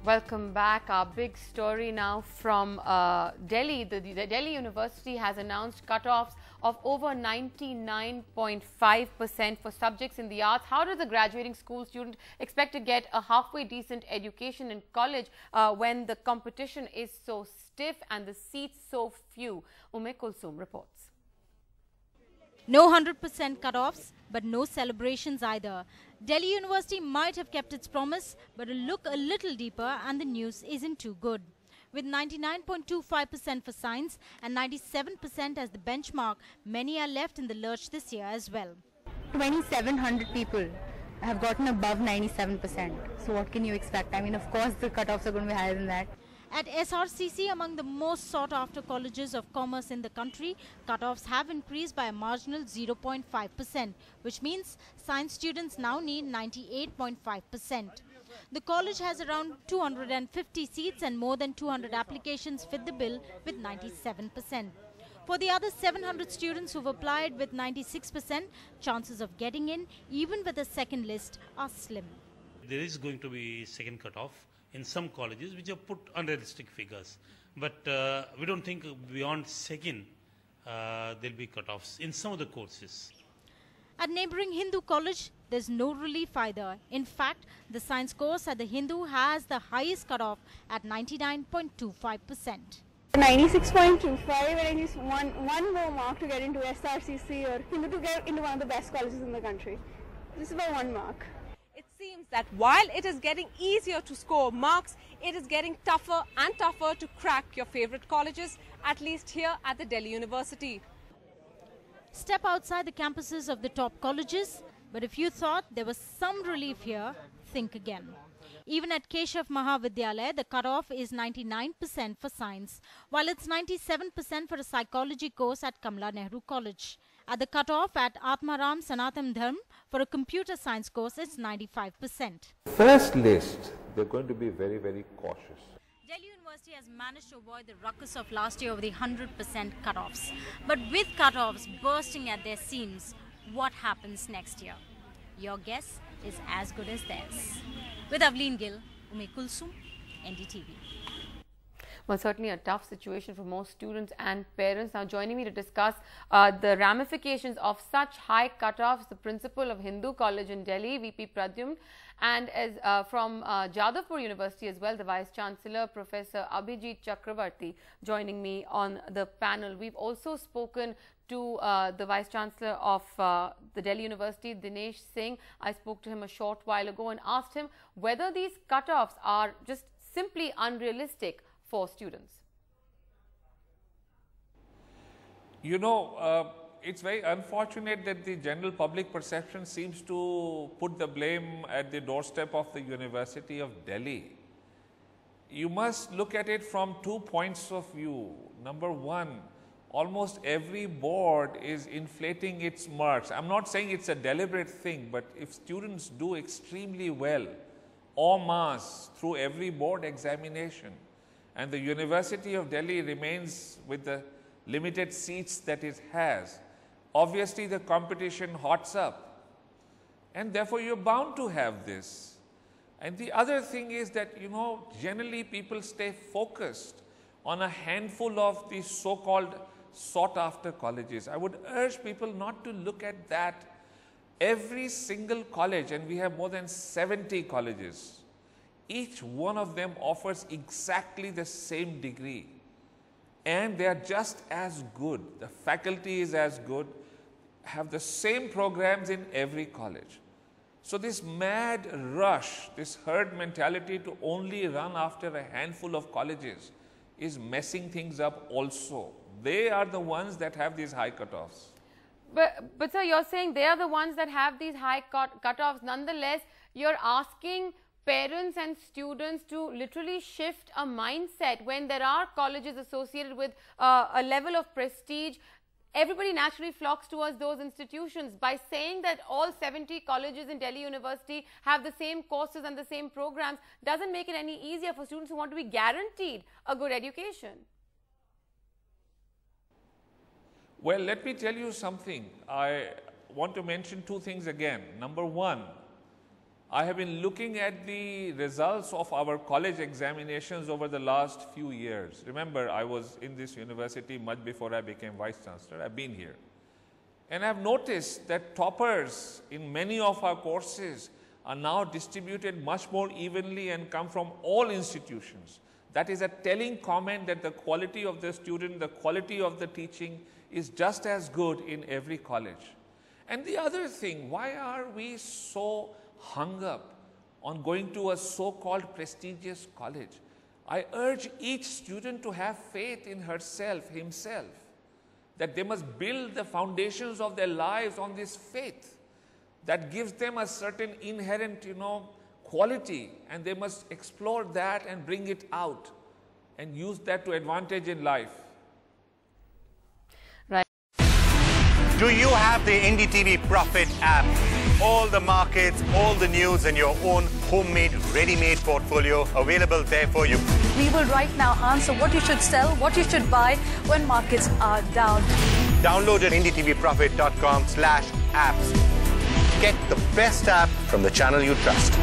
Welcome back. Our big story now from Delhi. The Delhi University has announced cutoffs of over 99.5% for subjects in the arts. How does a graduating school student expect to get a halfway decent education in college when the competition is so stiff and the seats so few? Kulsum reports. No 100% cutoffs, but no celebrations either. Delhi University might have kept its promise, but look a little deeper and the news isn't too good. With 99.25% for science and 97% as the benchmark, many are left in the lurch this year as well. 2,700 people have gotten above 97%. So what can you expect? I mean, of course, the cutoffs are going to be higher than that. At SRCC, among the most sought-after colleges of commerce in the country, cutoffs have increased by a marginal 0.5%, which means science students now need 98.5%. The college has around 250 seats and more than 200 applications fit the bill with 97%. For the other 700 students who've applied with 96%, chances of getting in, even with a second list, are slim. There is going to be second cutoff in some colleges which have put unrealistic figures, but we don't think beyond second there'll be cutoffs in some of the courses. At neighbouring Hindu College, there's no relief either. In fact, the science course at the Hindu has the highest cutoff at 99.25%. 96.25 and I just one more mark to get into SRCC or Hindu to get into one of the best colleges in the country. This is about 1 mark. It seems that while it is getting easier to score marks, it is getting tougher and tougher to crack your favorite colleges, at least here at the Delhi University. Step outside the campuses of the top colleges, but if you thought there was some relief here, think again. Even at Keshav Mahavidyalaya, the cutoff is 99% for science, while it's 97% for a psychology course at Kamala Nehru College. At the cutoff at Atmaram Sanatan Dharm for a computer science course, it's 95%. First list, they're going to be very, very cautious. Delhi University has managed to avoid the ruckus of last year of the 100% cutoffs. But with cutoffs bursting at their seams, what happens next year? Your guess is as good as theirs. With Avleen Gill, Kulsum, NDTV. Well, certainly a tough situation for most students and parents. Now, joining me to discuss the ramifications of such high cutoffs, the principal of Hindu College in Delhi, VP Pradyumn, and as from Jadavpur University as well, the Vice Chancellor, Professor Abhijit Chakravarti, joining me on the panel. We've also spoken to the Vice Chancellor of the Delhi University, Dinesh Singh. I spoke to him a short while ago and asked him whether these cutoffs are just simply unrealistic for students. You know, it's very unfortunate that the general public perception seems to put the blame at the doorstep of the University of Delhi. You must look at it from 2 points of view. Number one, almost every board is inflating its marks. I'm not saying it's a deliberate thing, but if students do extremely well en masse through every board examination, and the University of Delhi remains with the limited seats that it has, obviously the competition hots up, and therefore you're bound to have this. And the other thing is that, you know, generally people stay focused on a handful of these so-called sought-after colleges. I would urge people not to look at that. Every single college, and we have more than 70 colleges, each one of them offers exactly the same degree, and they are just as good. The faculty is as good, have the same programs in every college. So this mad rush, this herd mentality to only run after a handful of colleges is messing things up also. They are the ones that have these high cutoffs. But sir, you're saying they are the ones that have these high cutoffs. Nonetheless, you're asking parents and students to literally shift a mindset when there are colleges associated with a level of prestige. Everybody naturally flocks towards those institutions. By saying that all 70 colleges in Delhi University have the same courses and the same programs doesn't make it any easier for students who want to be guaranteed a good education. Well, let me tell you something. I want to mention 2 things again. Number one, I have been looking at the results of our college examinations over the last few years. Remember, I was in this university much before I became Vice Chancellor. I've been here. And I've noticed that toppers in many of our courses are now distributed much more evenly and come from all institutions. That is a telling comment that the quality of the student, the quality of the teaching is just as good in every college. And the other thing, why are we so hung up on going to a so-called prestigious college? I urge each student to have faith in herself, himself, that they must build the foundations of their lives on this faith that gives them a certain inherent, quality, and they must explore that and bring it out and use that to advantage in life. Right. Do you have the NDTV Profit app? All the markets, all the news and your own homemade, ready-made portfolio available there for you. We will right now answer what you should sell, what you should buy when markets are down. Download it at ndtvprofit.com/apps. Get the best app from the channel you trust.